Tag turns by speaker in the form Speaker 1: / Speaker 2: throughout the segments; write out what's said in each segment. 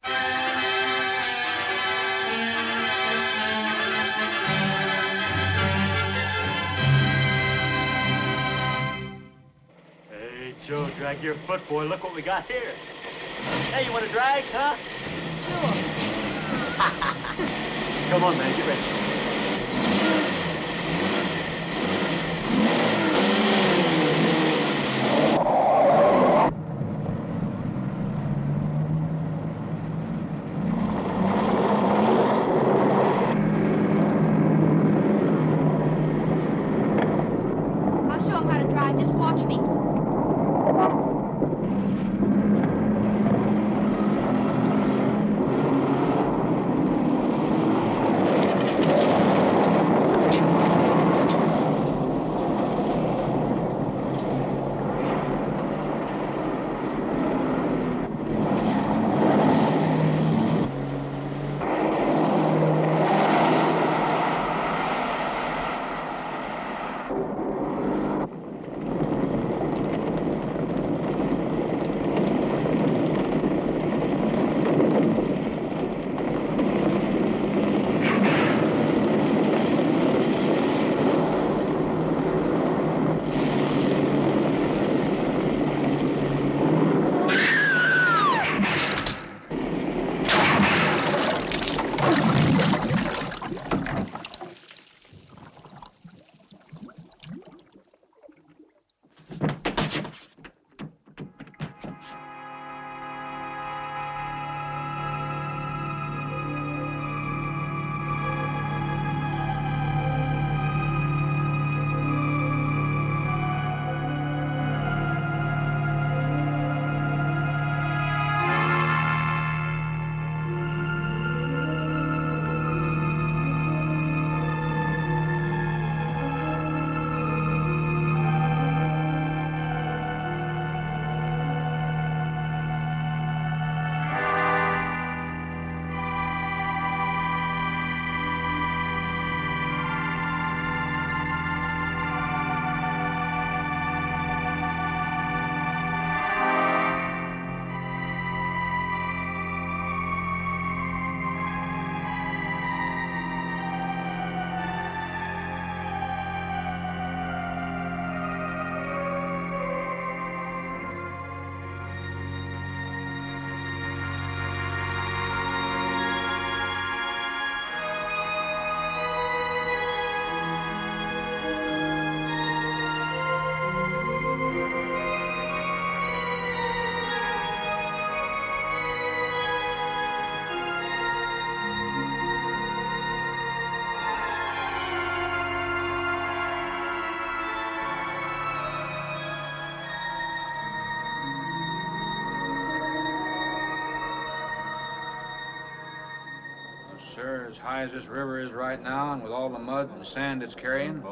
Speaker 1: Hey, Joe, drag your foot, boy. Look what we got here. Hey, you want to drag, huh?
Speaker 2: Sure.
Speaker 1: Come on, man, get ready.
Speaker 2: I'll show him how to drive. Just watch me.
Speaker 3: Sir, as high as this river is right now, and with all the mud and sand it's carrying,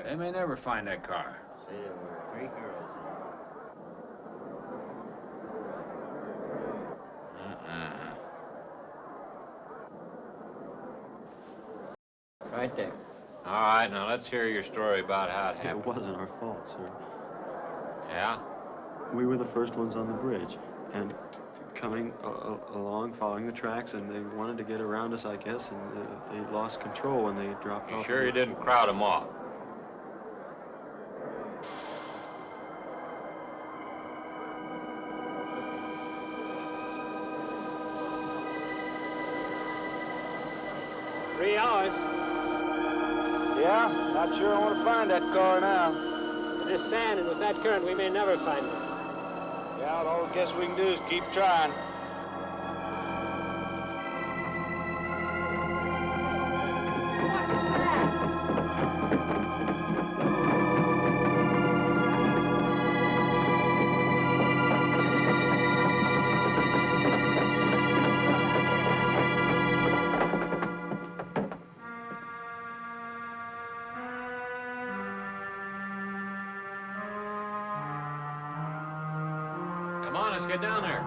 Speaker 3: they may never find that car.
Speaker 4: Right there.
Speaker 5: All right, now let's hear your story about how it happened.
Speaker 1: It wasn't our fault, sir.
Speaker 5: Yeah?
Speaker 1: We were the first ones on the bridge, and coming along, following the tracks, and they wanted to get around us, I guess, and they lost control when they dropped off.
Speaker 5: You sure you didn't crowd them off?
Speaker 6: Three hours. Yeah, not sure I want to find that car now.
Speaker 4: With this sand and with that current, we may never find it.
Speaker 6: Yeah, all I guess we can do is keep trying.
Speaker 5: Come on, let's get down there.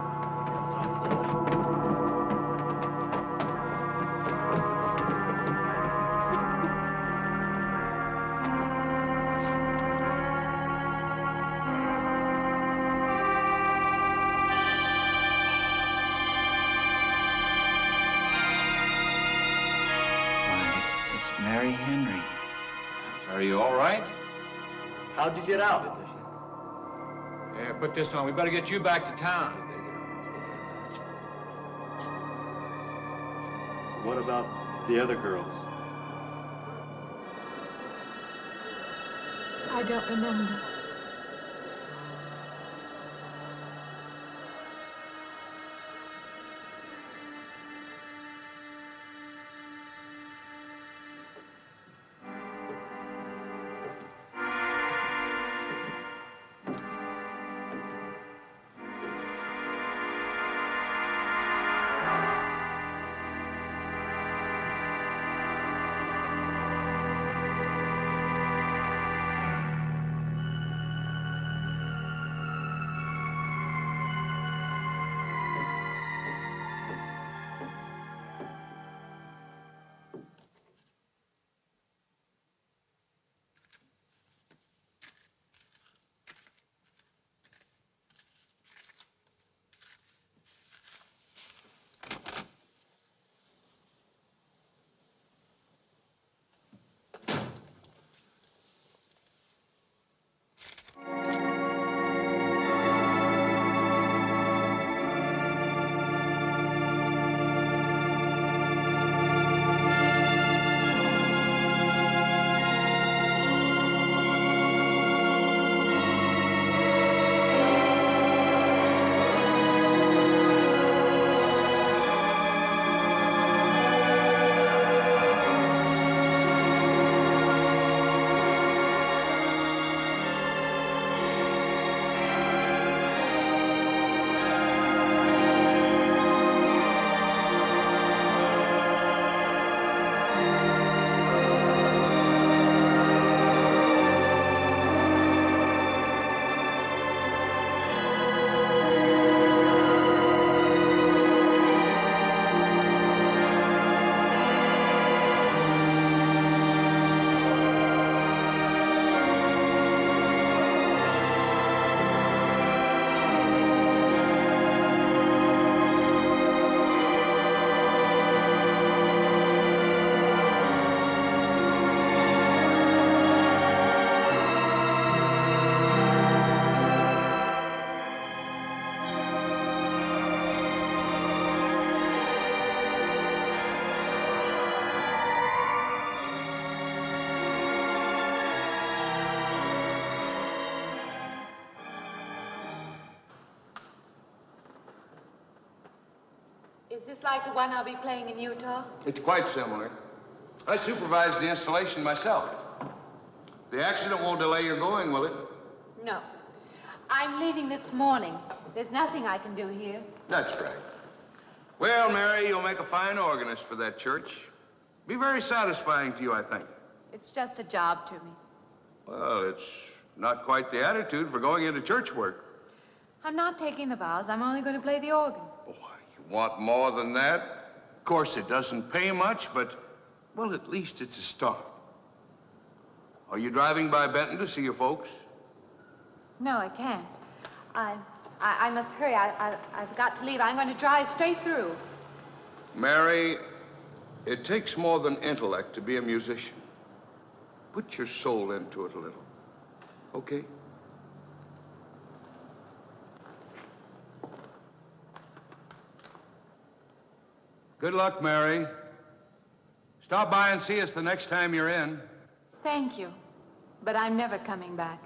Speaker 7: marry Henry.
Speaker 3: Are you all right?
Speaker 1: How'd you get out?
Speaker 3: Yeah, put this on. We better get you back to town.
Speaker 1: What about the other girls?
Speaker 2: I don't remember.
Speaker 8: Is this like the one I'll be playing in Utah?
Speaker 9: It's quite similar. I supervised the installation myself. The accident won't delay your going, will it?
Speaker 8: No. I'm leaving this morning. There's nothing I can do here.
Speaker 9: That's right. Well, Mary, you'll make a fine organist for that church. Be very satisfying to you, I think.
Speaker 8: It's just a job to me.
Speaker 9: Well, it's not quite the attitude for going into church work.
Speaker 8: I'm not taking the vows. I'm only going to play the organ.
Speaker 9: Oh, you want more than that? Of course, it doesn't pay much, but, well, at least it's a start. Are you driving by Benton to see your folks?
Speaker 8: No, I can't. I must hurry. I've got to leave. I'm going to drive straight through.
Speaker 9: Mary, it takes more than intellect to be a musician. Put your soul into it a little, okay? Good luck, Mary. Stop by and see us the next time you're in.
Speaker 8: Thank you. But I'm never coming back.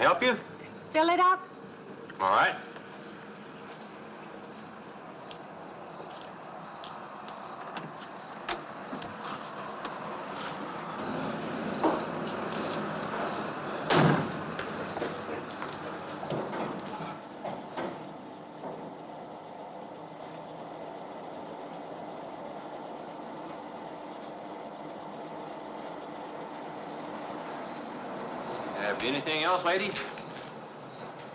Speaker 5: help you?
Speaker 8: Fill it up?
Speaker 5: All right. Anything else, lady?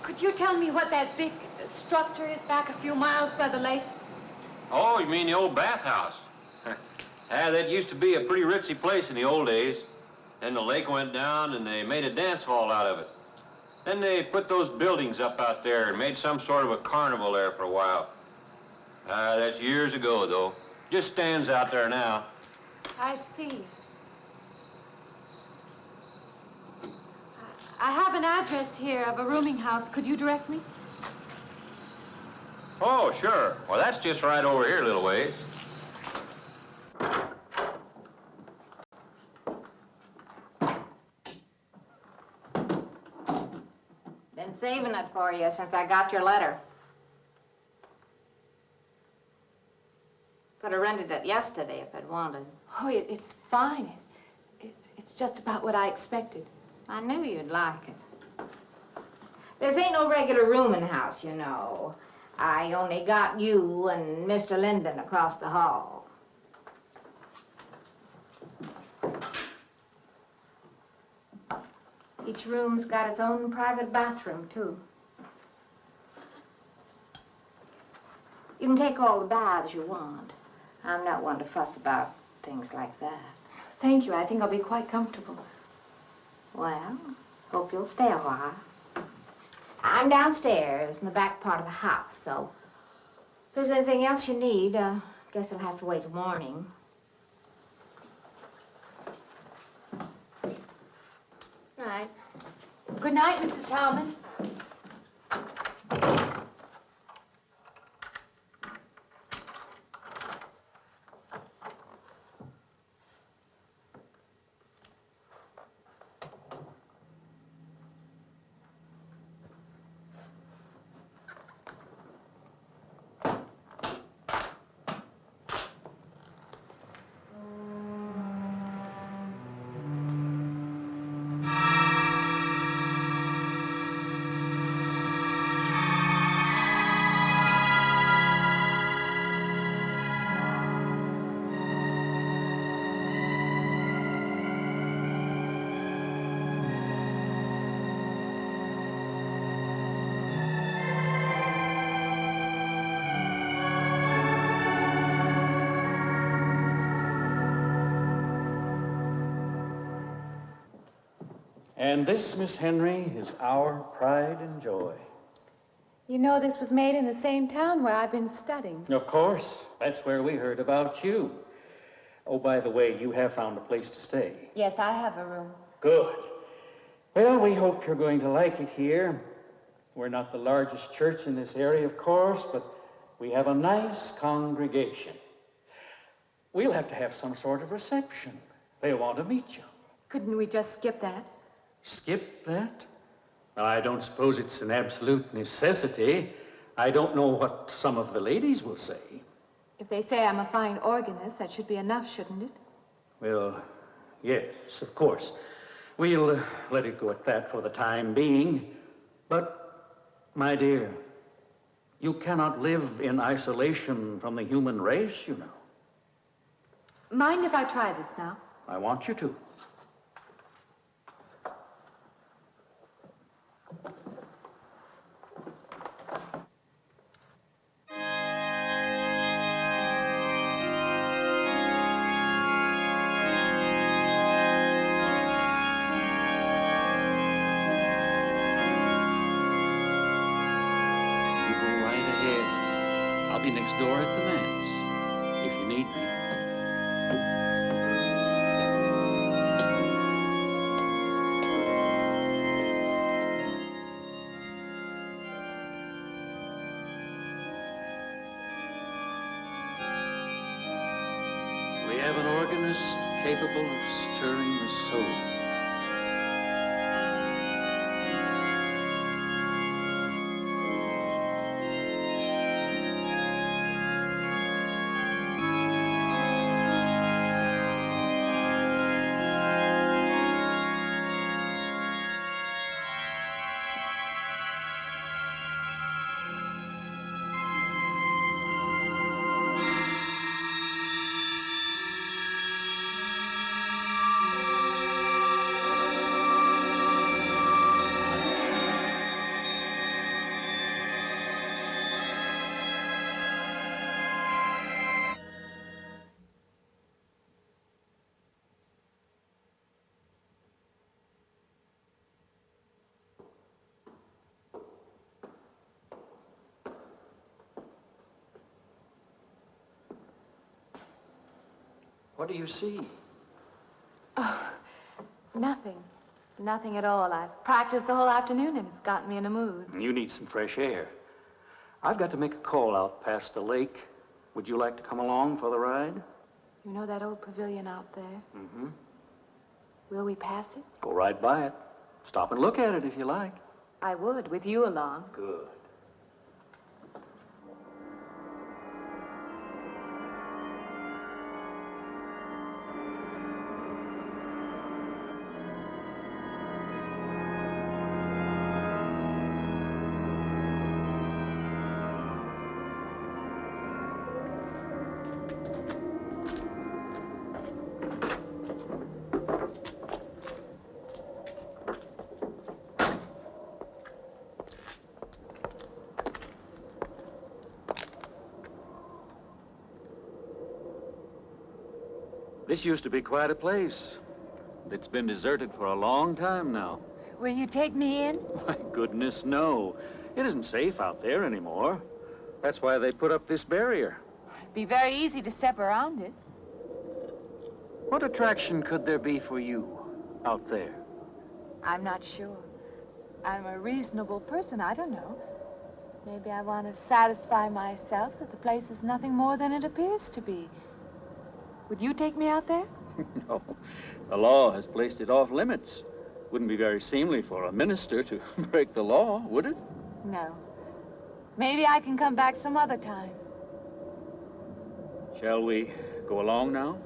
Speaker 8: Could you tell me what that big structure is back a few miles by the lake?
Speaker 5: Oh, you mean the old bathhouse? Yeah, that used to be a pretty ritzy place in the old days. Then the lake went down and they made a dance hall out of it. Then they put those buildings up out there and made some sort of a carnival there for a while. That's years ago, though. Just stands out there now.
Speaker 8: I see. I have an address here of a rooming house. Could you direct me?
Speaker 5: Oh, sure. Well, that's just right over here a little ways.
Speaker 7: Been saving it for you since I got your letter. Could have rented it yesterday if I'd wanted.
Speaker 8: Oh, it's fine. It's just about what I expected.
Speaker 7: I knew you'd like it. This ain't no regular rooming house, you know. I only got you and Mr. Linden across the hall. Each room's got its own private bathroom, too. You can take all the baths you want. I'm not one to fuss about things like that.
Speaker 8: Thank you. I think I'll be quite comfortable.
Speaker 7: Well, hope you'll stay a while. I'm downstairs in the back part of the house, so if there's anything else you need, guess I'll have to wait till morning. Night.
Speaker 8: Good night, Mrs. Thomas.
Speaker 10: And this, Miss Henry, is our pride and joy.
Speaker 8: You know this was made in the same town where I've been studying.
Speaker 10: Of course. That's where we heard about you. Oh, by the way, you have found a place to stay.
Speaker 8: Yes, I have a room.
Speaker 10: Good. Well, we hope you're going to like it here. We're not the largest church in this area, of course, but we have a nice congregation. We'll have to have some sort of reception. They'll want to meet you.
Speaker 8: Couldn't we just skip that?
Speaker 10: Skip that? Well, I don't suppose it's an absolute necessity. I don't know what some of the ladies will say.
Speaker 8: If they say I'm a fine organist, that should be enough, shouldn't it?
Speaker 10: Well, yes, of course. We'll let it go at that for the time being. But, my dear, you cannot live in isolation from the human race, you know.
Speaker 8: Mind if I try this now?
Speaker 10: I want you to. Next door at the manse, if you need me. We have an organist capable of stirring the soul. What do you see?
Speaker 8: Oh, nothing. Nothing at all. I've practiced the whole afternoon and it's gotten me in a mood.
Speaker 10: You need some fresh air. I've got to make a call out past the lake. Would you like to come along for the ride?
Speaker 8: You know that old pavilion out there?
Speaker 10: Mm-hmm.
Speaker 8: Will we pass it?
Speaker 10: Go right by it. Stop and look at it if you like.
Speaker 8: I would, with you along.
Speaker 10: Good. This used to be quite a place. It's been deserted for a long time now.
Speaker 8: Will you take me in?
Speaker 10: My goodness, no. It isn't safe out there anymore. That's why they put up this barrier.
Speaker 8: It'd be very easy to step around it.
Speaker 10: What attraction could there be for you out there?
Speaker 8: I'm not sure. I'm a reasonable person. I don't know. Maybe I want to satisfy myself that the place is nothing more than it appears to be. Would you take me out there?
Speaker 10: No. The law has placed it off limits. Wouldn't be very seemly for a minister to break the law, would it?
Speaker 8: No. Maybe I can come back some other time.
Speaker 10: Shall we go along now?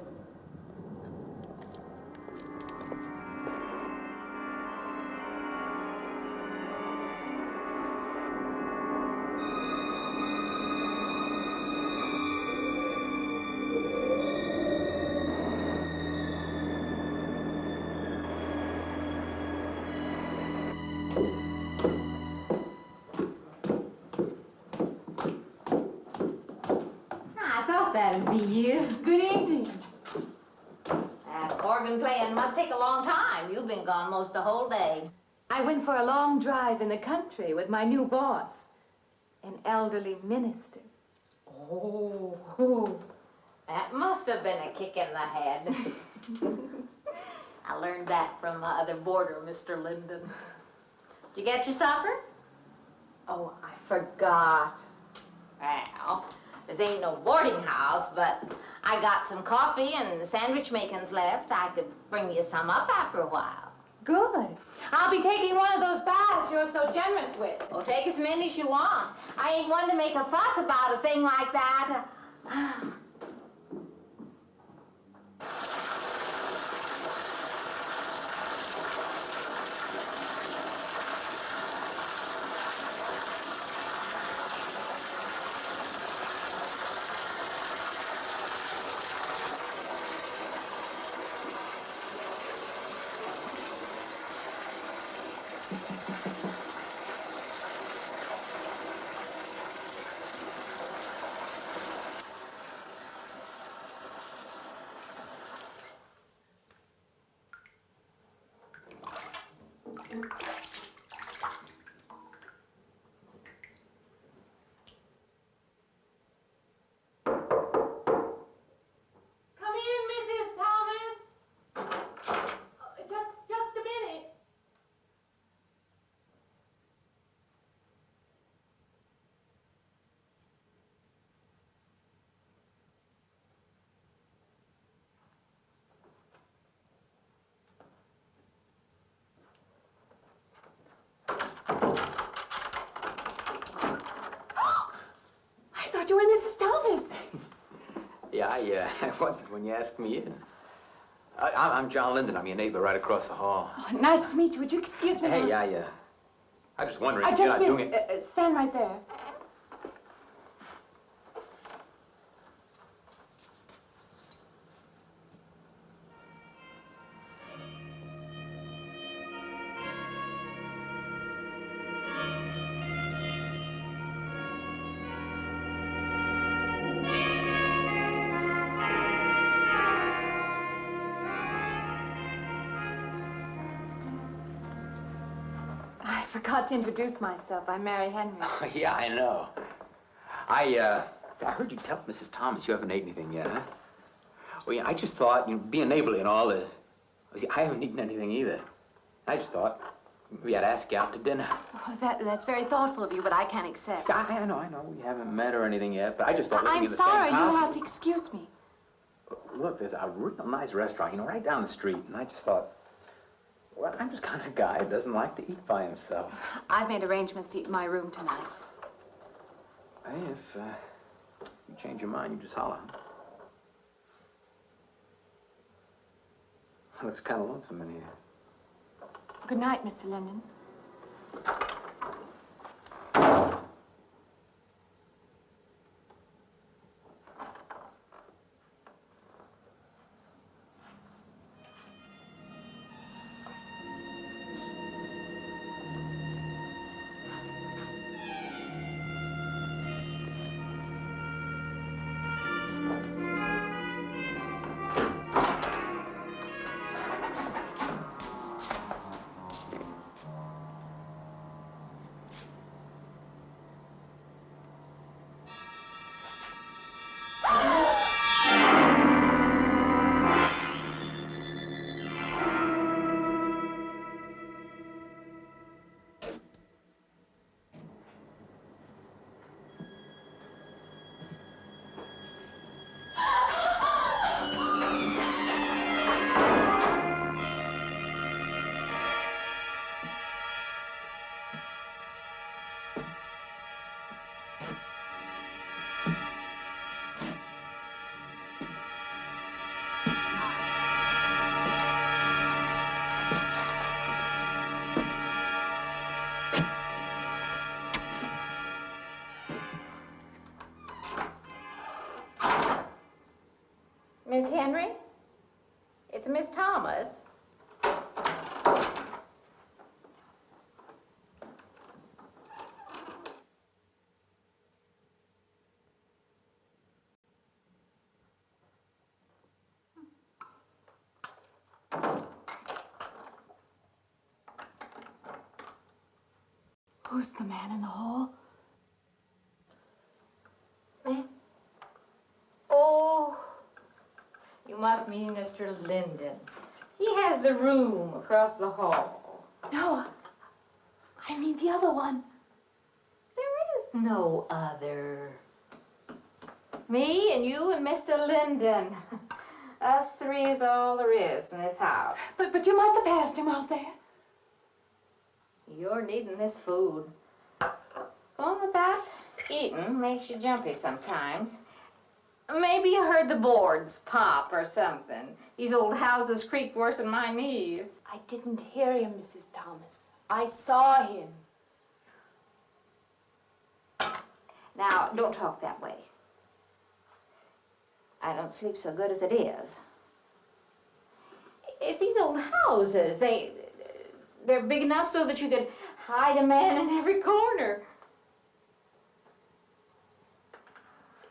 Speaker 7: That'd be you.
Speaker 8: Good evening.
Speaker 7: That organ playing must take a long time. You've been gone most the whole day.
Speaker 8: I went for a long drive in the country with my new boss, an elderly minister.
Speaker 7: Oh, that must have been a kick in the head. I learned that from my other boarder, Mr. Linden. Did you get your supper?
Speaker 8: Oh, I forgot.
Speaker 7: Well, this ain't no boarding house, but I got some coffee and sandwich makings left. I could bring you some up after a while.
Speaker 8: Good. I'll be taking one of those baths you're so generous with.
Speaker 7: Well, take as many as you want. I ain't one to make a fuss about a thing like that.
Speaker 8: You and Mrs. Thomas.
Speaker 11: Yeah, I wondered when you asked me in. I'm John Linden. I'm your neighbor right across the hall.
Speaker 8: Oh, nice to meet you. Would you excuse me?
Speaker 11: Hey, I was just wondering if you're not doing it.
Speaker 8: Stand right there. I forgot to introduce myself. I'm Mary Henry.
Speaker 11: Oh, yeah, I know. I heard you tell Mrs. Thomas you haven't ate anything yet, huh? Well, yeah, I just thought, you know, being neighborly and all, see, I haven't eaten anything either. I just thought we had to ask you out to dinner.
Speaker 8: Oh, that's very thoughtful of you, but I can't accept.
Speaker 11: I know. We haven't met or anything yet, but I just thought living
Speaker 8: I'm
Speaker 11: in the
Speaker 8: sorry,
Speaker 11: same house...
Speaker 8: you'll have to excuse me.
Speaker 11: Look, there's a real nice restaurant, you know, right down the street, and I just thought, well, I'm just kind of a guy who doesn't like to eat by himself.
Speaker 8: I've made arrangements to eat in my room tonight.
Speaker 11: Hey, if you change your mind, you just holler. Looks kind of lonesome in here.
Speaker 8: Good night, Mr. Linden.
Speaker 7: Miss Henry? It's Miss Thomas.
Speaker 8: Who's the man in the hall?
Speaker 7: Me? Oh, you must mean Mr. Linden. He has the room across the hall.
Speaker 8: No, I mean the other one.
Speaker 7: There is no other. Me and you and Mr. Linden. Us three is all there is in this house.
Speaker 8: But you must have passed him out there.
Speaker 7: You're needing this food. Going without eating makes you jumpy sometimes. Maybe you heard the boards pop or something. These old houses creak worse than my knees.
Speaker 8: I didn't hear him, Mrs. Thomas. I saw him.
Speaker 7: Now, don't talk that way. I don't sleep so good as it is. It's these old houses. They're big enough so that you could hide a man in every corner.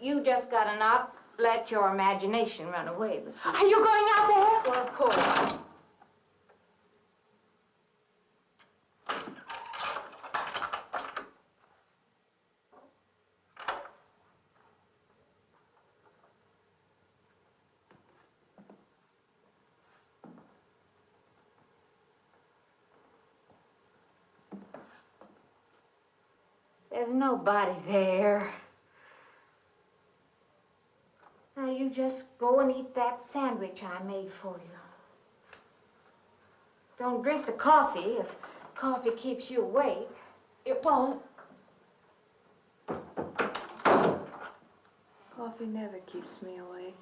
Speaker 7: You just gotta not let your imagination run away with you.
Speaker 8: Are you going out there?
Speaker 7: Well, of course. There's nobody there. Now you just go and eat that sandwich I made for you. Don't drink the coffee if coffee keeps you awake.
Speaker 8: It won't. Coffee never keeps me awake.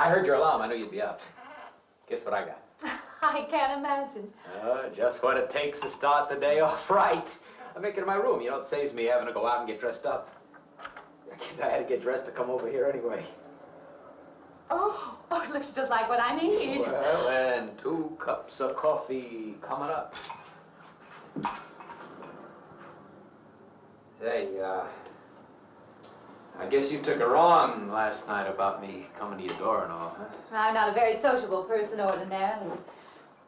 Speaker 11: I heard your alarm. I knew you'd be up. Guess what I got?
Speaker 8: I can't imagine.
Speaker 11: Just what it takes to start the day off right. I make it in my room. You know, it saves me having to go out and get dressed up. I guess I had to get dressed to come over here anyway.
Speaker 8: Oh, it looks just like what I need.
Speaker 11: Well, and 2 cups of coffee coming up. Say, I guess you took it wrong last night about me coming to your door and all, huh?
Speaker 8: I'm not a very sociable person ordinarily.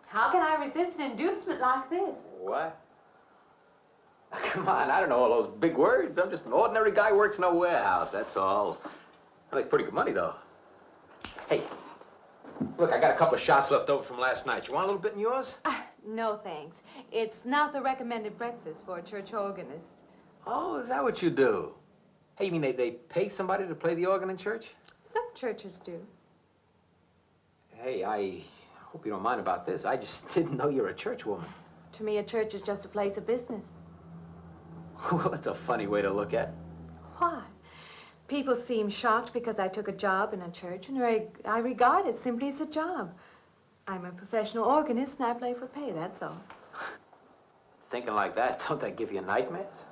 Speaker 8: How can I resist an inducement like this?
Speaker 11: What? Come on, I don't know all those big words. I'm just an ordinary guy who works in a warehouse, that's all. I make pretty good money, though. Hey, look, I got a couple of shots left over from last night. You want a little bit in yours?
Speaker 8: No, thanks. It's not the recommended breakfast for a church organist.
Speaker 11: Oh, is that what you do? Hey, you mean they pay somebody to play the organ in church?
Speaker 8: Some churches do.
Speaker 11: Hey, I hope you don't mind about this. I just didn't know you're a church woman.
Speaker 8: To me, a church is just a place of business.
Speaker 11: Well, that's a funny way to look at it.
Speaker 8: Why? People seem shocked because I took a job in a church, and I regard it simply as a job. I'm a professional organist, and I play for pay, that's all.
Speaker 11: Thinking like that, don't that give you nightmares?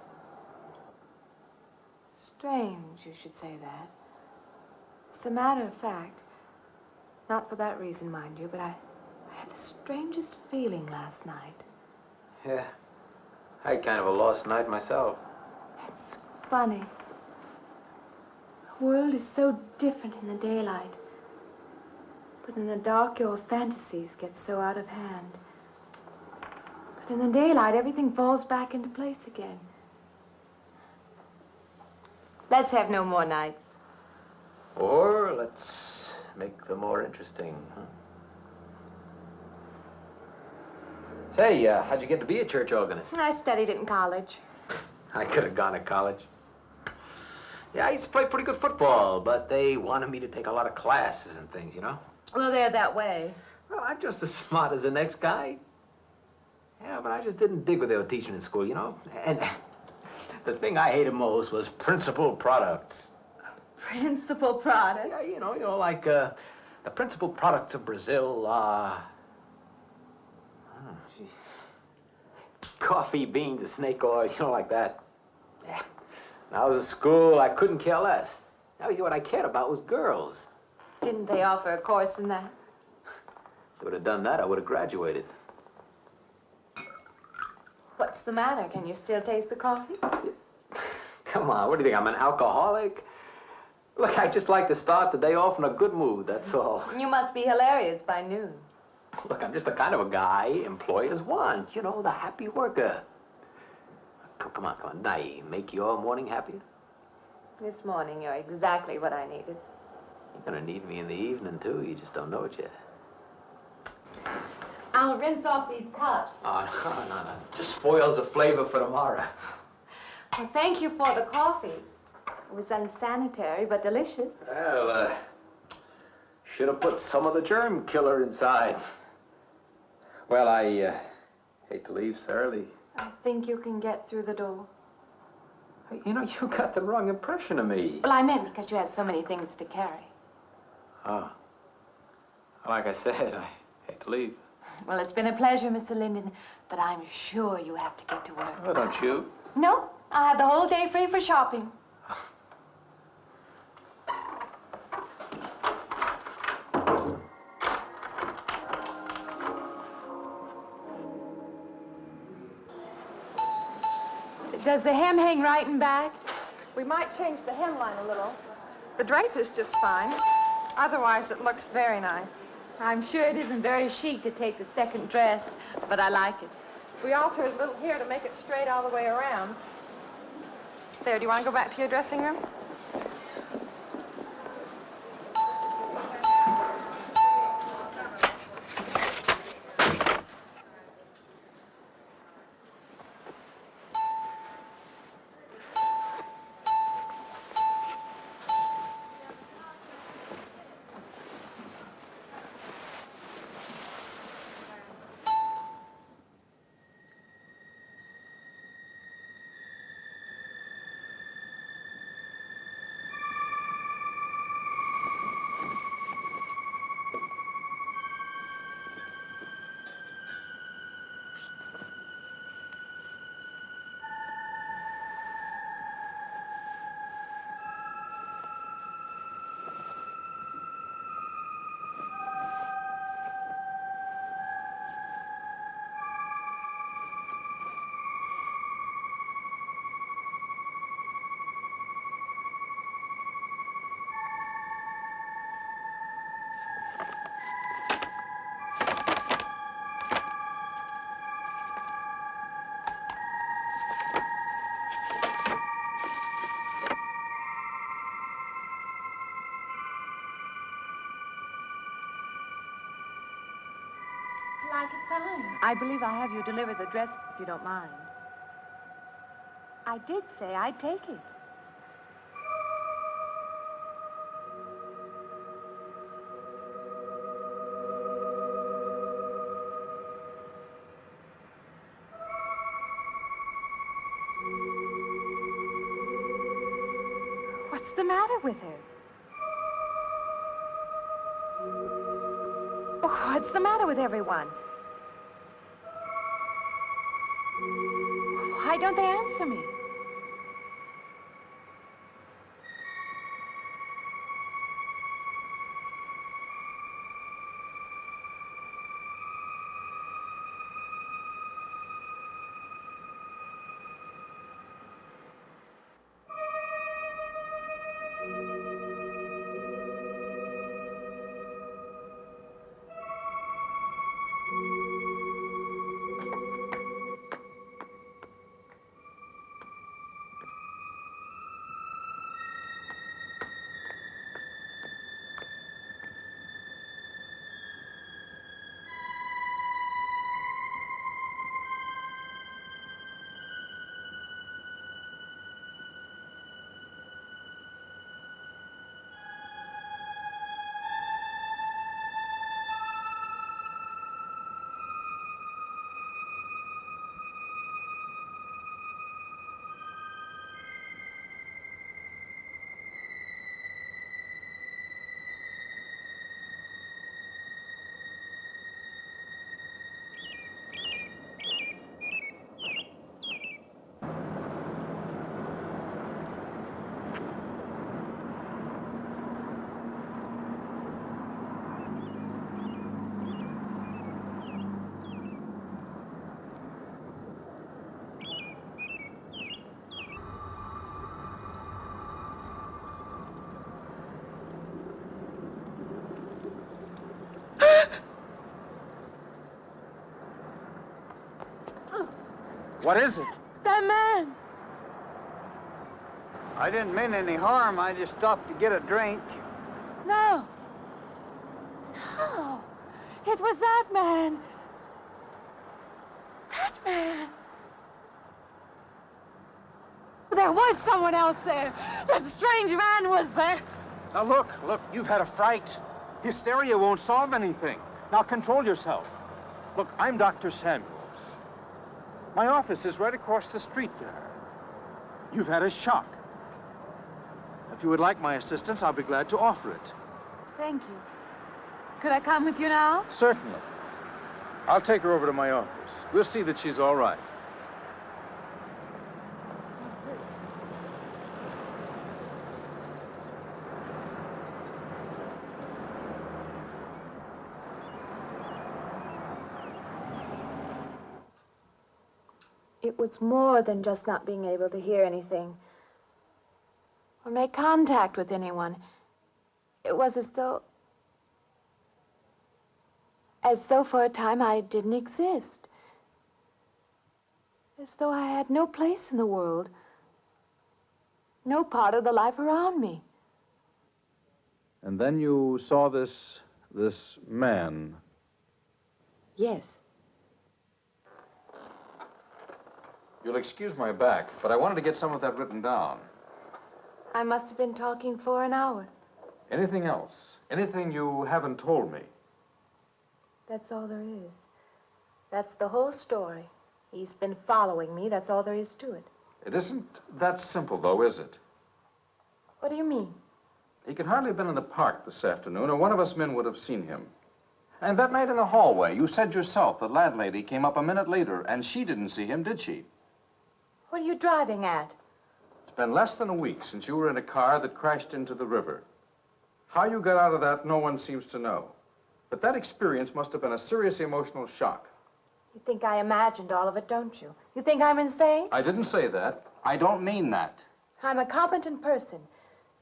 Speaker 8: Strange you should say that. As a matter of fact, not for that reason, mind you, but I had the strangest feeling last night.
Speaker 11: Yeah, I had kind of a lost night myself.
Speaker 8: It's funny. The world is so different in the daylight. But in the dark, your fantasies get so out of hand. But in the daylight, everything falls back into place again. Let's have no more nights.
Speaker 11: Or let's make them more interesting, huh? Say, how'd you get to be a church organist?
Speaker 8: I studied it in college.
Speaker 11: I could have gone to college. Yeah, I used to play pretty good football, but they wanted me to take a lot of classes and things, you know?
Speaker 8: Well, they're that way.
Speaker 11: Well, I'm just as smart as the next guy. Yeah, but I just didn't dig what they were teaching in school, you know? And the thing I hated most was principal products.
Speaker 8: Principal products?
Speaker 11: Yeah, you know, like the principal products of Brazil are... coffee, beans, and snake oil, you know, like that. Yeah. When I was at school, I couldn't care less. Now, what I cared about was girls.
Speaker 8: Didn't they offer a course in that?
Speaker 11: If they would have done that, I would have graduated.
Speaker 8: What's the matter? Can you still taste the coffee?
Speaker 11: Come on, what do you think, I'm an alcoholic? Look, I just like to start the day off in a good mood, that's all.
Speaker 8: You must be hilarious by noon.
Speaker 11: Look, I'm just the kind of a guy employers want, you know, the happy worker. Come on, did I make your morning happier?
Speaker 8: This morning, you're exactly what I needed.
Speaker 11: You're gonna need me in the evening, too. You just don't know it yet.
Speaker 8: I'll rinse off these cups.
Speaker 11: Oh, no. Just spoils the flavor for tomorrow.
Speaker 8: Well, thank you for the coffee. It was unsanitary, but delicious.
Speaker 11: Well, should have put some of the germ killer inside. Well, I hate to leave so early.
Speaker 8: I think you can get through the door.
Speaker 11: Hey, you know, you got the wrong impression of me.
Speaker 8: Well, I meant because you had so many things to carry.
Speaker 11: Oh. Like I said, I hate to leave.
Speaker 8: Well, it's been a pleasure, Mr. Linden, but I'm sure you have to get to work.
Speaker 11: Oh, don't you?
Speaker 8: No, I have the whole day free for shopping. Does the hem hang right and back?
Speaker 12: We might change the hemline a little. The drape is just fine. Otherwise, it looks very nice.
Speaker 8: I'm sure it isn't very chic to take the second dress, but I like it.
Speaker 12: We altered a little here to make it straight all the way around. There, do you want to go back to your dressing room?
Speaker 8: I could find. I believe I have you deliver the dress, if you don't mind. I did say I'd take it. What's the matter with her? Oh, what's the matter with everyone? Why don't they answer me?
Speaker 6: What is it?
Speaker 8: That man!
Speaker 6: I didn't mean any harm. I just stopped to get a drink.
Speaker 8: No. No. It was that man. That man. There was someone else there. That strange man was there.
Speaker 6: Now look, you've had a fright. Hysteria won't solve anything. Now control yourself. Look, I'm Dr. Samuels. My office is right across the street there. You've had a shock. If you would like my assistance, I'll be glad to offer it.
Speaker 8: Thank you. Could I come with you now?
Speaker 6: Certainly. I'll take her over to my office. We'll see that she's all right.
Speaker 8: It was more than just not being able to hear anything or make contact with anyone. It was as though for a time I didn't exist. As though I had no place in the world, no part of the life around me.
Speaker 6: And then you saw this man.
Speaker 8: Yes.
Speaker 6: You'll excuse my back, but I wanted to get some of that written down.
Speaker 8: I must have been talking for an hour.
Speaker 6: Anything else? Anything you haven't told me?
Speaker 8: That's all there is. That's the whole story. He's been following me. That's all there is to it.
Speaker 6: It isn't that simple, though, is it?
Speaker 8: What do you mean?
Speaker 6: He could hardly have been in the park this afternoon, or one of us men would have seen him. And that night in the hallway, you said yourself the landlady came up a minute later, and she didn't see him, did she?
Speaker 8: What are you driving at?
Speaker 6: It's been less than a week since you were in a car that crashed into the river. How you got out of that, no one seems to know. But that experience must have been a serious emotional shock.
Speaker 8: You think I imagined all of it, don't you? You think I'm insane?
Speaker 6: I didn't say that. I don't mean that.
Speaker 8: I'm a competent person.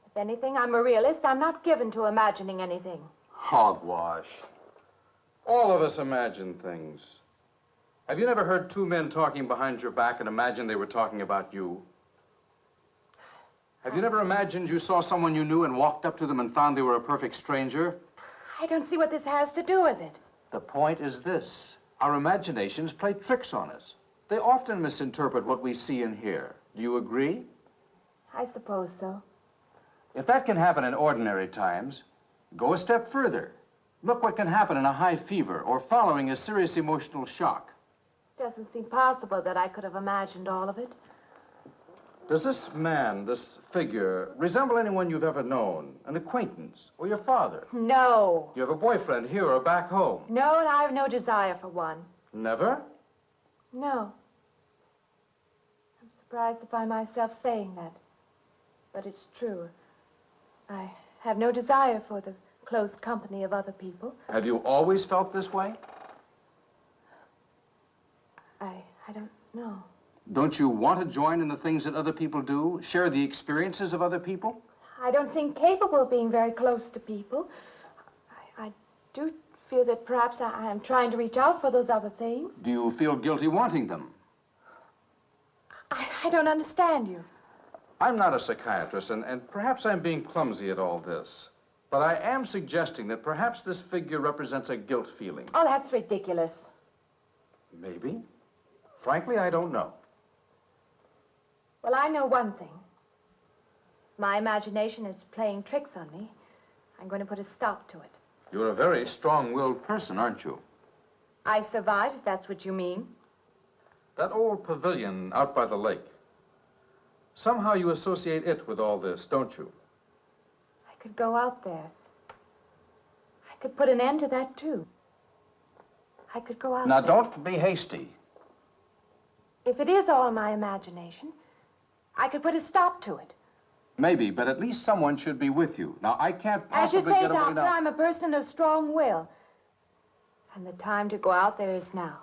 Speaker 8: If anything, I'm a realist. I'm not given to imagining anything.
Speaker 6: Hogwash. All of us imagine things. Have you never heard two men talking behind your back and imagined they were talking about you? Have you never imagined you saw someone you knew and walked up to them and found they were a perfect stranger?
Speaker 8: I don't see what this has to do with it.
Speaker 6: The point is this. Our imaginations play tricks on us. They often misinterpret what we see and hear. Do you agree?
Speaker 8: I suppose so.
Speaker 6: If that can happen in ordinary times, go a step further. Look what can happen in a high fever or following a serious emotional shock.
Speaker 8: Doesn't seem possible that I could have imagined all of it.
Speaker 6: Does this man, this figure, resemble anyone you've ever known? An acquaintance or your father?
Speaker 8: No.
Speaker 6: You have a boyfriend here or back home?
Speaker 8: No, and I have no desire for one.
Speaker 6: Never?
Speaker 8: No. I'm surprised to find myself saying that. But it's true. I have no desire for the close company of other people.
Speaker 6: Have you always felt this way?
Speaker 8: I don't know.
Speaker 6: Don't you want to join in the things that other people do? Share the experiences of other people?
Speaker 8: I don't seem capable of being very close to people. I do feel that perhaps I am trying to reach out for those other things.
Speaker 6: Do you feel guilty wanting them?
Speaker 8: I don't understand you.
Speaker 6: I'm not a psychiatrist, and perhaps I'm being clumsy at all this. But I am suggesting that perhaps this figure represents a guilt feeling.
Speaker 8: Oh, that's ridiculous.
Speaker 6: Maybe. Frankly, I don't know.
Speaker 8: Well, I know one thing. My imagination is playing tricks on me. I'm going to put a stop to it.
Speaker 6: You're a very strong-willed person, aren't you?
Speaker 8: I survive, if that's what you mean.
Speaker 6: That old pavilion out by the lake. Somehow you associate it with all this, don't you?
Speaker 8: I could go out there. I could put an end to that, too. I could go out
Speaker 6: Now,
Speaker 8: there.
Speaker 6: don't be hasty.
Speaker 8: If it is all my imagination, I could put a stop to it.
Speaker 6: Maybe, but at least someone should be with you. Now, I can't
Speaker 8: As you
Speaker 6: possibly
Speaker 8: say,
Speaker 6: get away
Speaker 8: Doctor,
Speaker 6: now.
Speaker 8: I'm a person of strong will. And the time to go out there is now.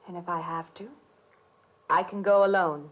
Speaker 8: And if I have to, I can go alone.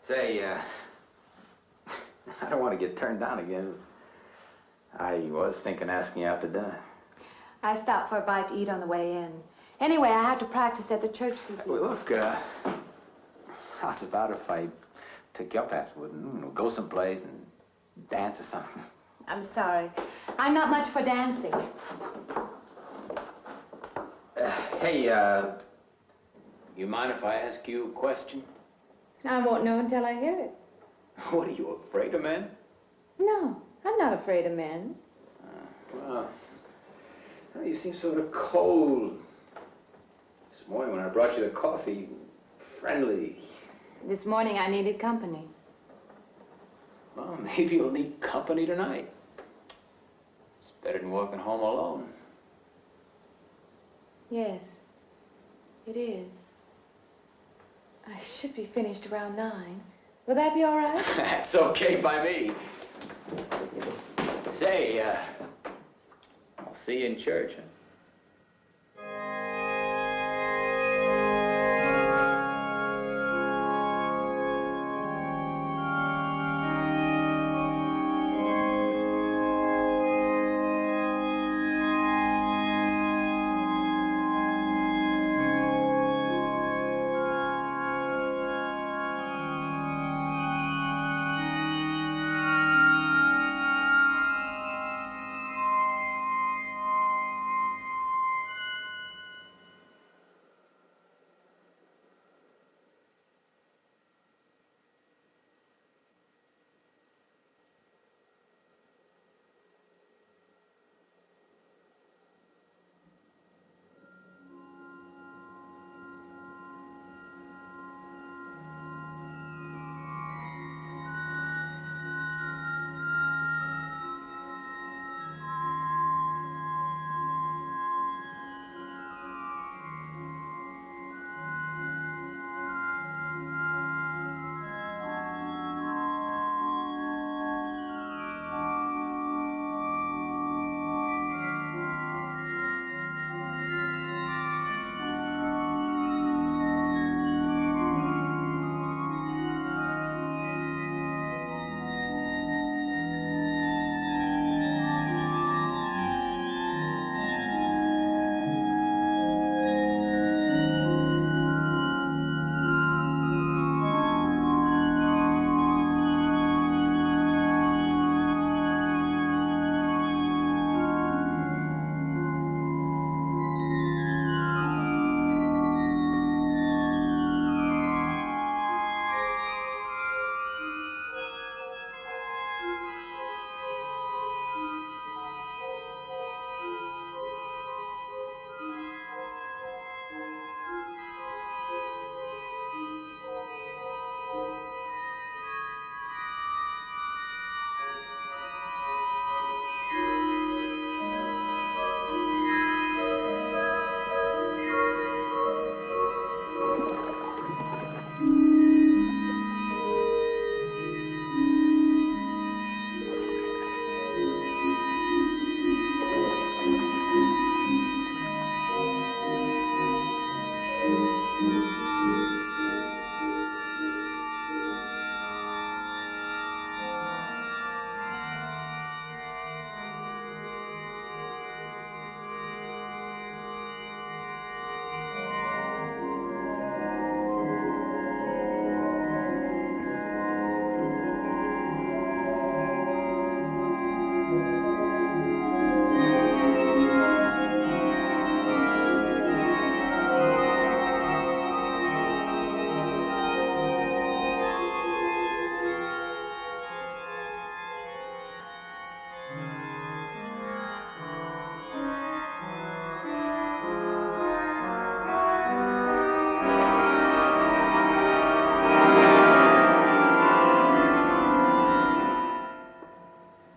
Speaker 11: Say, I don't want to get turned down again. I was thinking asking you out to dinner.
Speaker 8: I stopped for a bite to eat on the way in. Anyway, I have to practice at the church this evening.
Speaker 11: Well, look, how's about if I pick you up afterward and go someplace and dance or something?
Speaker 8: I'm sorry. I'm not much for dancing.
Speaker 11: Hey, you mind if I ask you a question?
Speaker 8: I won't know until I hear it.
Speaker 11: What, are you afraid of men?
Speaker 8: No, I'm not afraid of men.
Speaker 11: Well, you seem sort of cold. This morning when I brought you the coffee, friendly.
Speaker 8: This morning I needed company.
Speaker 11: Well, maybe you'll need company tonight. It's better than walking home alone.
Speaker 8: Yes, it is. I should be finished around 9. Will that be all right?
Speaker 11: That's okay by me. Say, I'll see you in church, huh?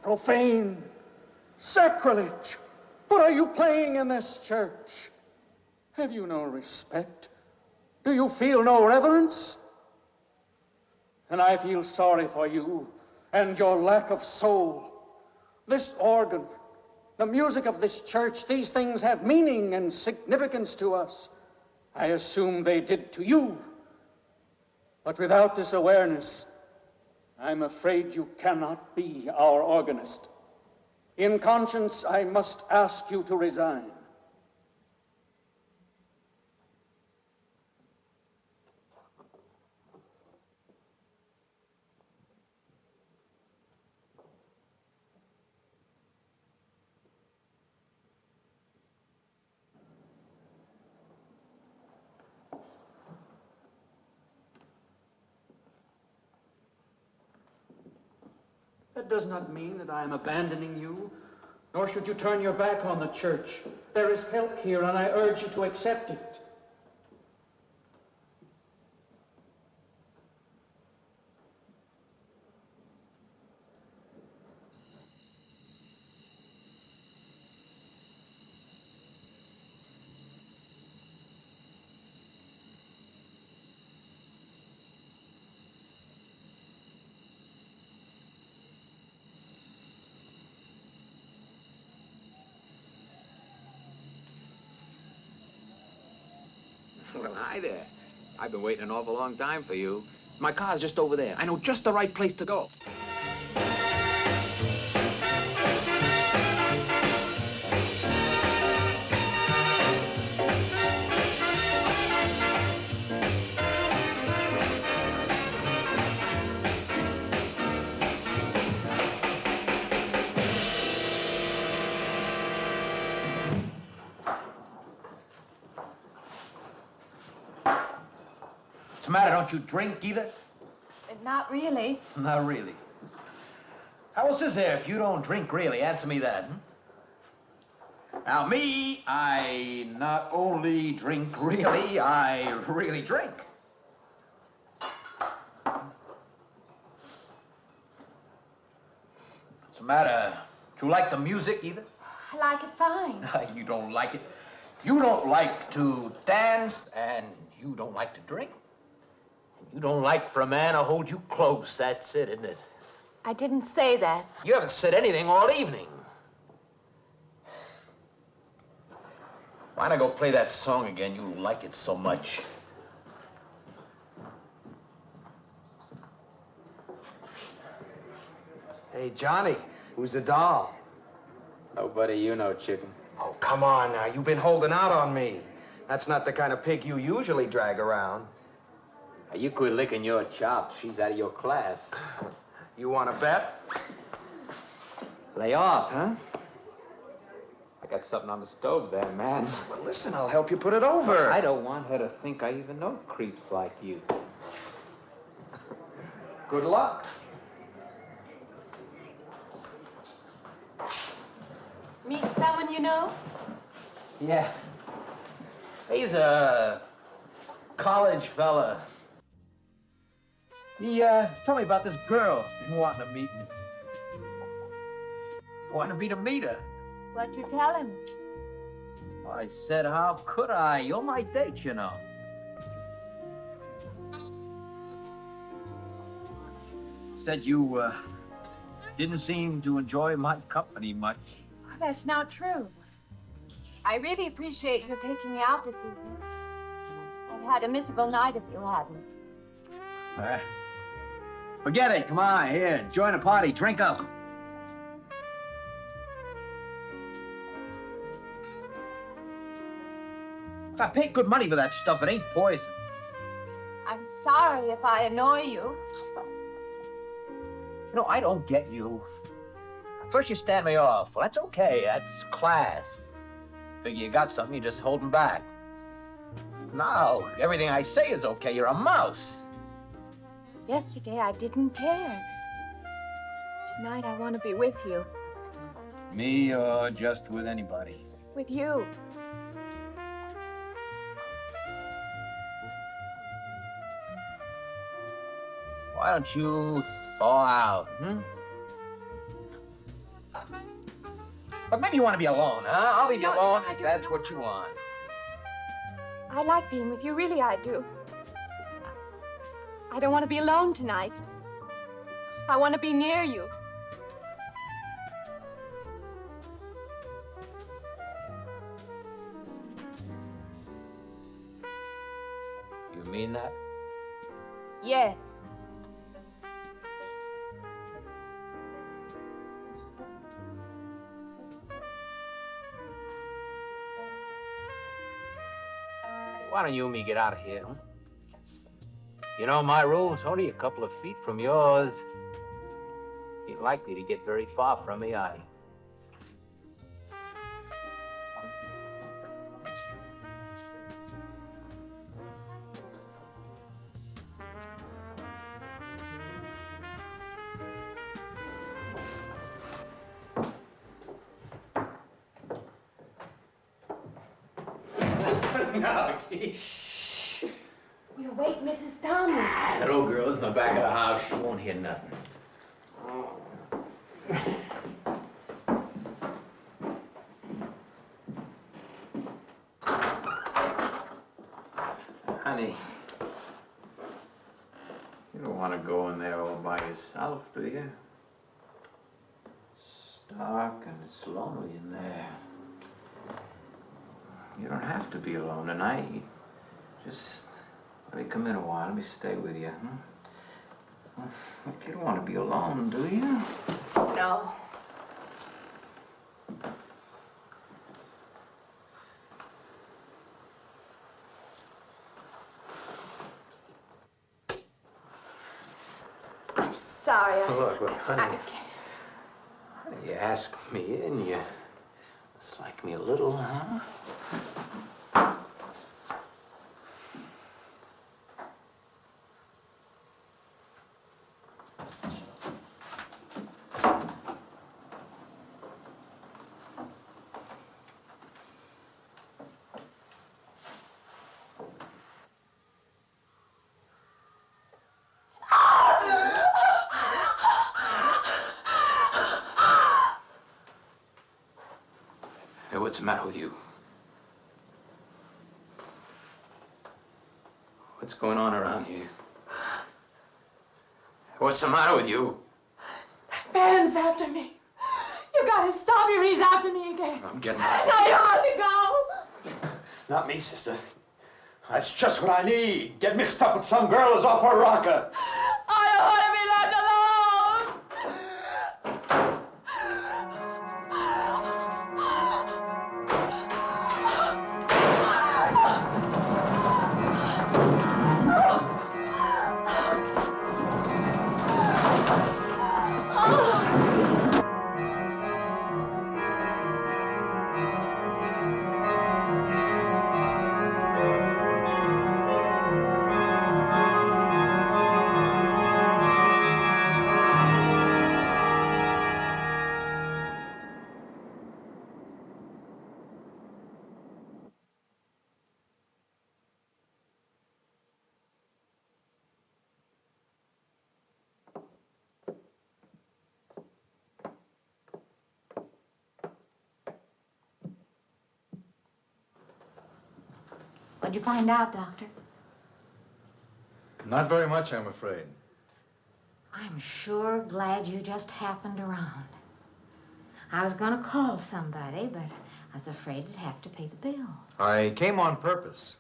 Speaker 10: Profane, sacrilege. What are you playing in this church? Have you no respect? Do you feel no reverence? And I feel sorry for you and your lack of soul. This organ, the music of this church, these things have meaning and significance to us. I assume they did to you. But without this awareness, I'm afraid you cannot be our organist. In conscience, I must ask you to resign. That does not mean that I am abandoning you, nor should you turn your back on the church. There is help here, and I urge you to accept it.
Speaker 11: Well, hi there. I've been waiting an awful long time for you. My car's just over there. I know just the right place to go. What's the matter? Don't you drink either?
Speaker 8: Not really.
Speaker 11: Not really. How else is there if you don't drink really? Answer me that. Now, me, I not only drink really, I really drink. What's the matter? Do you like the music either?
Speaker 8: I like it fine.
Speaker 11: You don't like it. You don't like to dance, and you don't like to drink. You don't like for a man to hold you close. That's it, isn't it?
Speaker 8: I didn't say that.
Speaker 11: You haven't said anything all evening. Why not go play that song again? You like it so much.
Speaker 13: Hey, Johnny, who's the doll?
Speaker 11: Nobody you know, chicken.
Speaker 13: Oh, come on now. You've been holding out on me. That's not the kind of pig you usually drag around.
Speaker 11: You quit licking your chops. She's out of your class.
Speaker 13: You want to bet?
Speaker 11: Lay off, huh? I got something on the stove there, man.
Speaker 13: Well, listen, I'll help you put it over.
Speaker 11: I don't want her to think I even know creeps like you.
Speaker 13: Good luck.
Speaker 8: Meet someone you know?
Speaker 11: Yeah. He's a college fella. He told me about this girl who's been wanting to meet me. Wanted me to meet her.
Speaker 8: What'd you tell him?
Speaker 11: I said, how could I? You're my date, you know. Said you didn't seem to enjoy my company much.
Speaker 8: Oh, that's not true. I really appreciate your taking me out this evening. I'd had a miserable night if you hadn't.
Speaker 11: Forget it. Come on, here, join the party. Drink up. I paid good money for that stuff. It ain't poison.
Speaker 8: I'm sorry if I annoy you.
Speaker 11: You know, I don't get you. First you stand me off. Well, that's okay. That's class. Figure you got something, you just holding back. Now, everything I say is okay. You're a mouse.
Speaker 8: Yesterday, I didn't care. Tonight, I want to be with you.
Speaker 11: Me or just with anybody?
Speaker 8: With you.
Speaker 11: Why don't you thaw out, But maybe you want to be alone, huh? I'll leave you alone if that's what you want.
Speaker 8: I like being with you, really I do. I don't want to be alone tonight. I want to be near you.
Speaker 11: You mean that?
Speaker 8: Yes.
Speaker 11: Why don't you and me get out of here, huh? You know, my room's only a couple of feet from yours. Ain't likely to get very far from me, are you? No, geez.
Speaker 8: We'll wake Mrs. Thomas.
Speaker 11: That old girl's in the back of the house. She won't hear nothing. Honey, you don't want to go in there all by yourself, do you? It's dark and it's lonely in there. You don't have to be alone tonight. Just let me come in a while. Let me stay with you. Look, you don't want to be alone, do you?
Speaker 8: No. I'm sorry.
Speaker 11: Look, honey. You asked me in, you dislike me a little, huh? Hey, what's the matter with you? What's going on around here? What's the matter with you?
Speaker 8: Ben's after me. You gotta stop him. He's after me again.
Speaker 11: I'm getting out.
Speaker 8: Now you have to go.
Speaker 14: Not me, sister. That's just what I need. Get mixed up with some girl who's off her rocker.
Speaker 8: I don't want to be left alone.
Speaker 7: What'd you find out, Doctor?
Speaker 15: Not very much, I'm afraid.
Speaker 7: I'm sure glad you just happened around. I was gonna call somebody, but I was afraid I'd have to pay the bill.
Speaker 15: I came on purpose.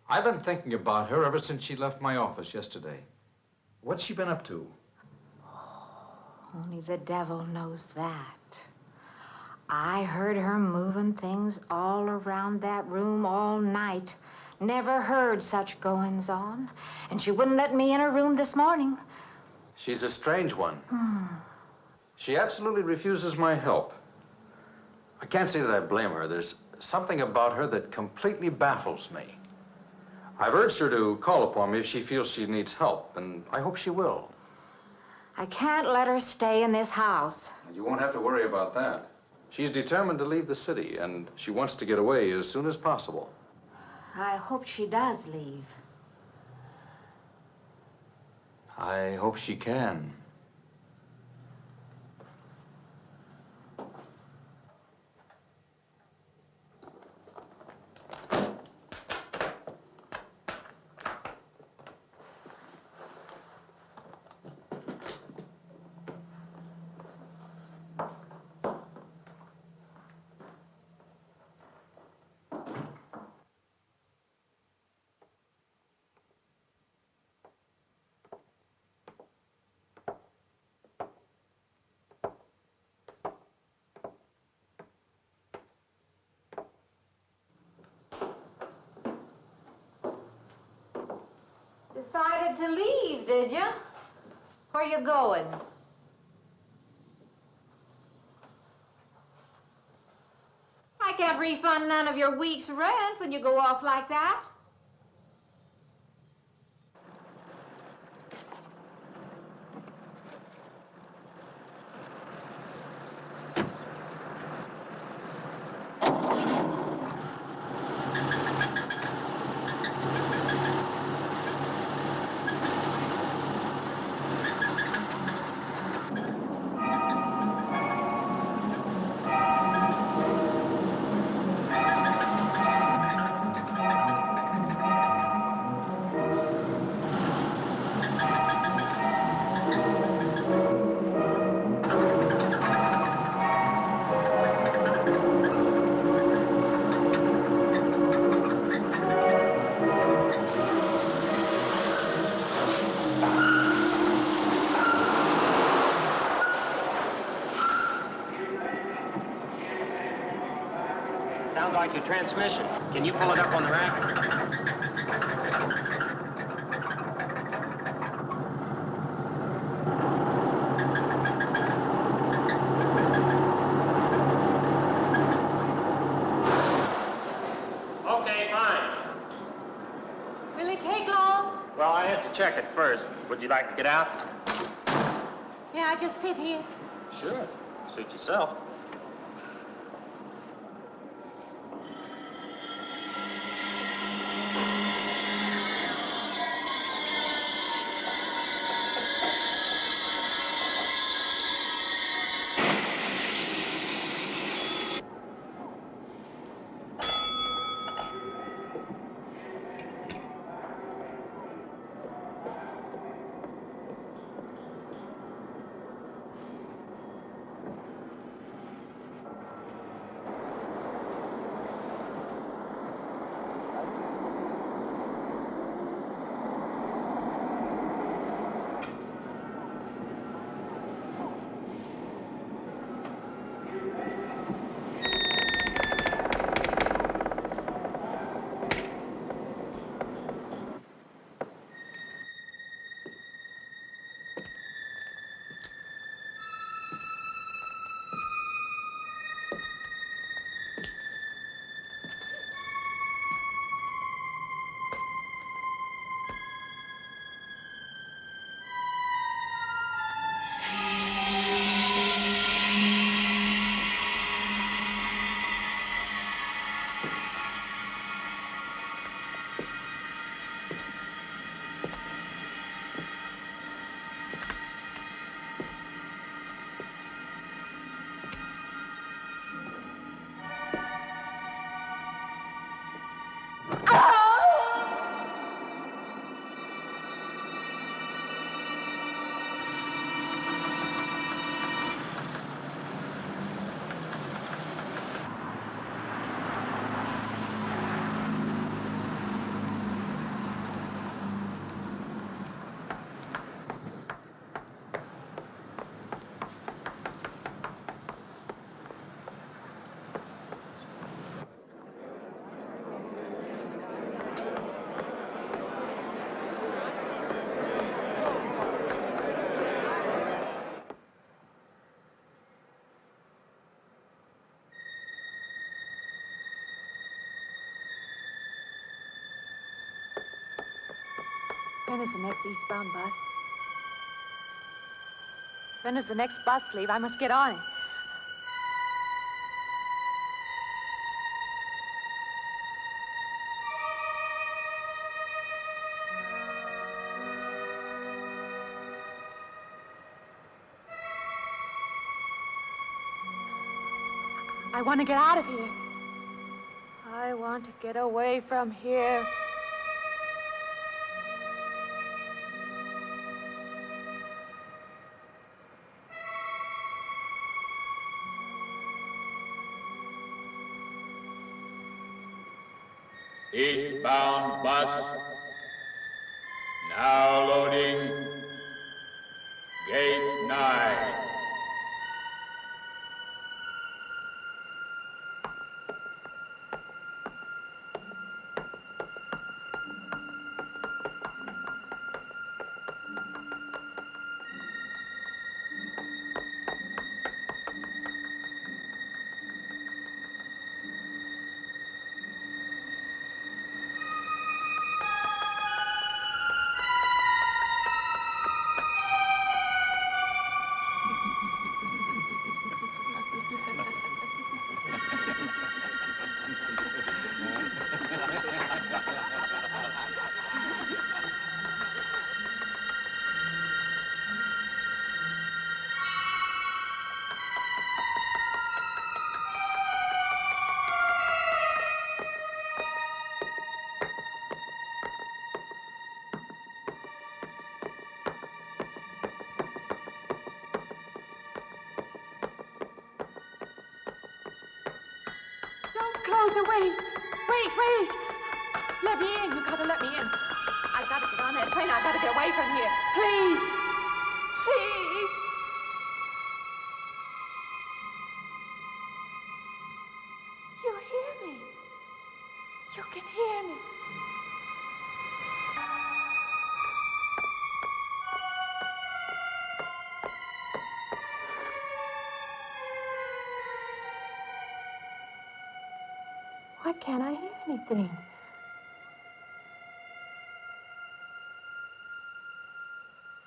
Speaker 15: I've been thinking about her ever since she left my office yesterday. What's she been up to?
Speaker 7: Only the devil knows that. I heard her moving things all around that room all night. Never heard such goings on. And she wouldn't let me in her room this morning.
Speaker 15: She's a strange one. She absolutely refuses my help. I can't say that I blame her. There's something about her that completely baffles me. I've urged her to call upon me if she feels she needs help, and I hope she will.
Speaker 7: I can't let her stay in this house.
Speaker 15: You won't have to worry about that. She's determined to leave the city, and she wants to get away as soon as possible.
Speaker 7: I hope she does leave.
Speaker 15: I hope she can.
Speaker 7: Decided to leave, did you? Where you going? I can't refund none of your week's rent when you go off like that.
Speaker 4: Sounds like your transmission. Can you pull it up on the rack? Okay, fine.
Speaker 7: Will it take long?
Speaker 4: Well, I have to check it first. Would you like to get out?
Speaker 7: May I just sit here?
Speaker 4: Sure. Suit yourself.
Speaker 8: When is the next eastbound bus? When does the next bus leave? I must get on it. I want to get out of here. I want to get away from here.
Speaker 16: Eastbound bus. Now loading. Gate 9.
Speaker 8: closer, wait. Wait. Let me in. You gotta let me in. I gotta get on that train. I gotta get away from here. Please. Please. You hear me. You can hear me. Why can't I hear anything?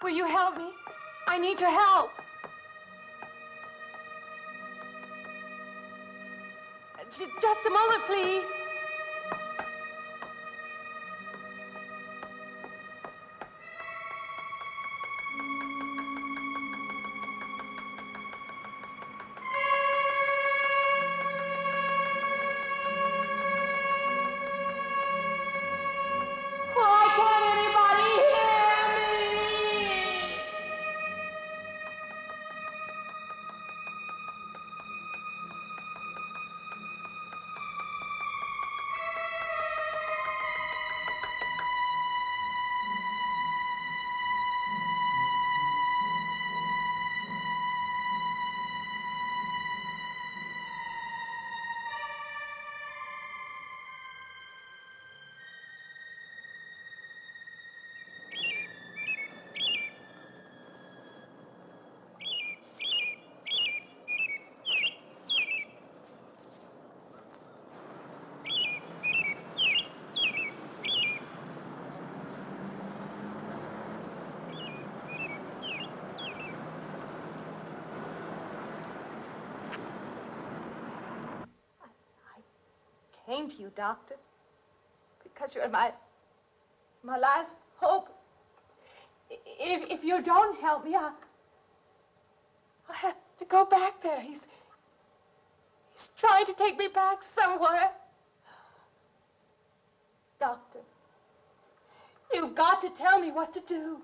Speaker 8: Will you help me? I need your help. Just a moment, please. Why can't anybody hear me? Came to you, Doctor, because you're my last hope. If you don't help me, I'll have to go back there. He's trying to take me back somewhere. Doctor, you've got to tell me what to do.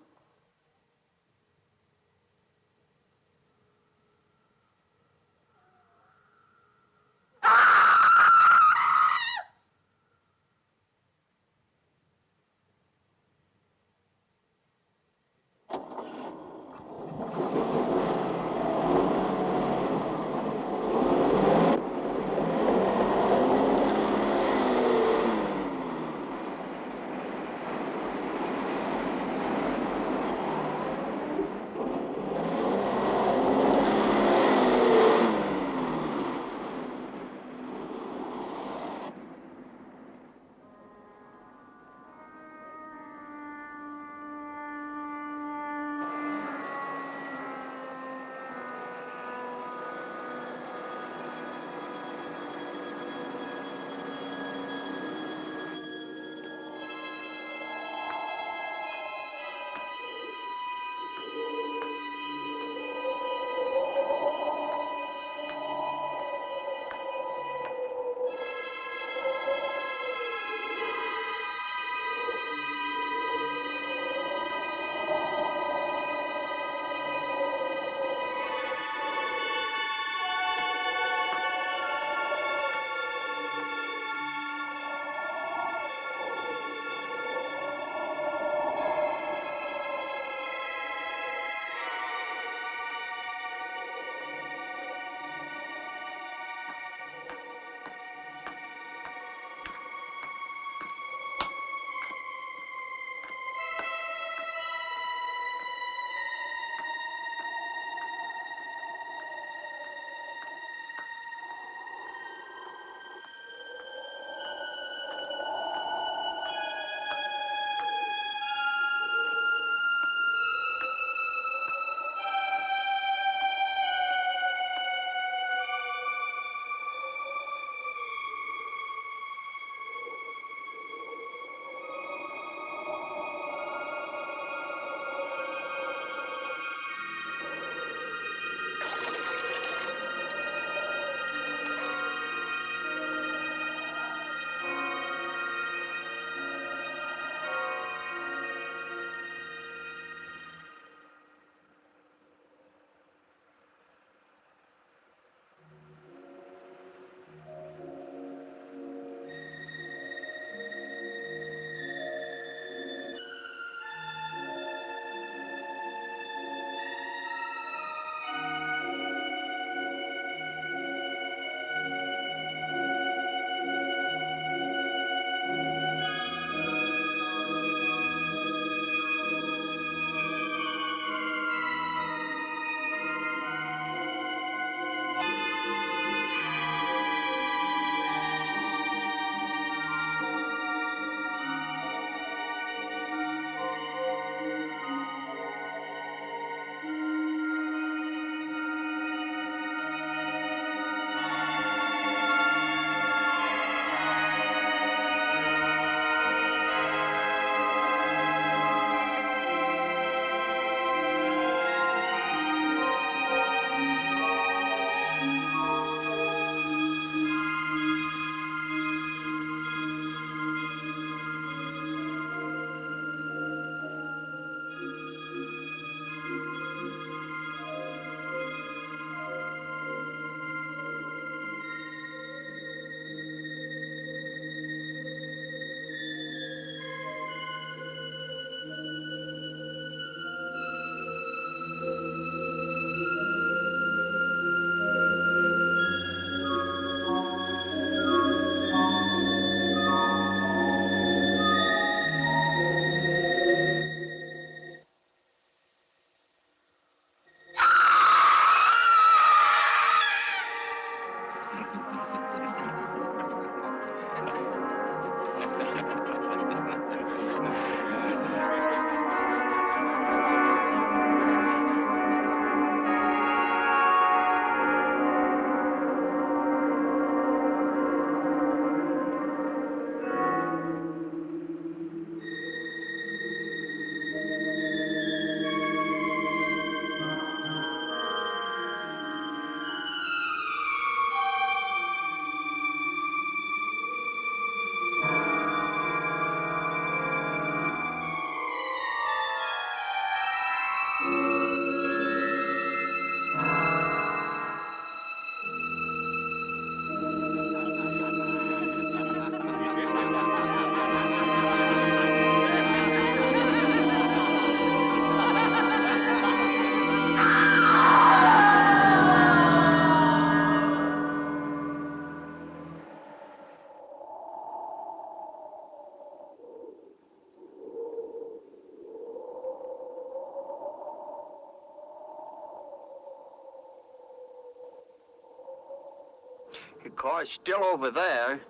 Speaker 17: The car's still over there.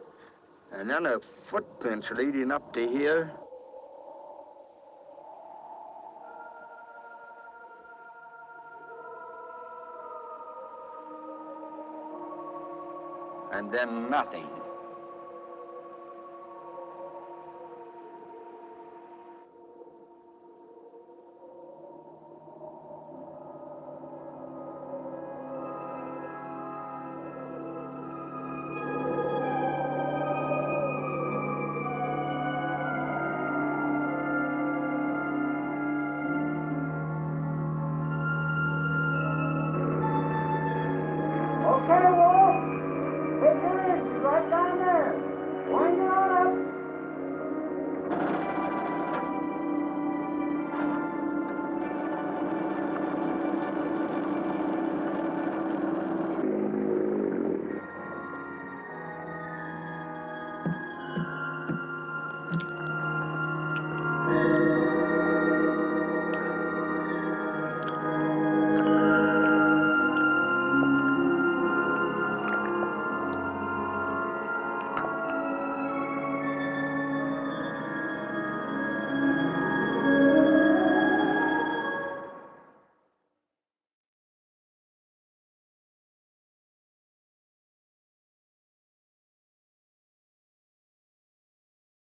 Speaker 17: And then the footprints leading up to here. And then nothing.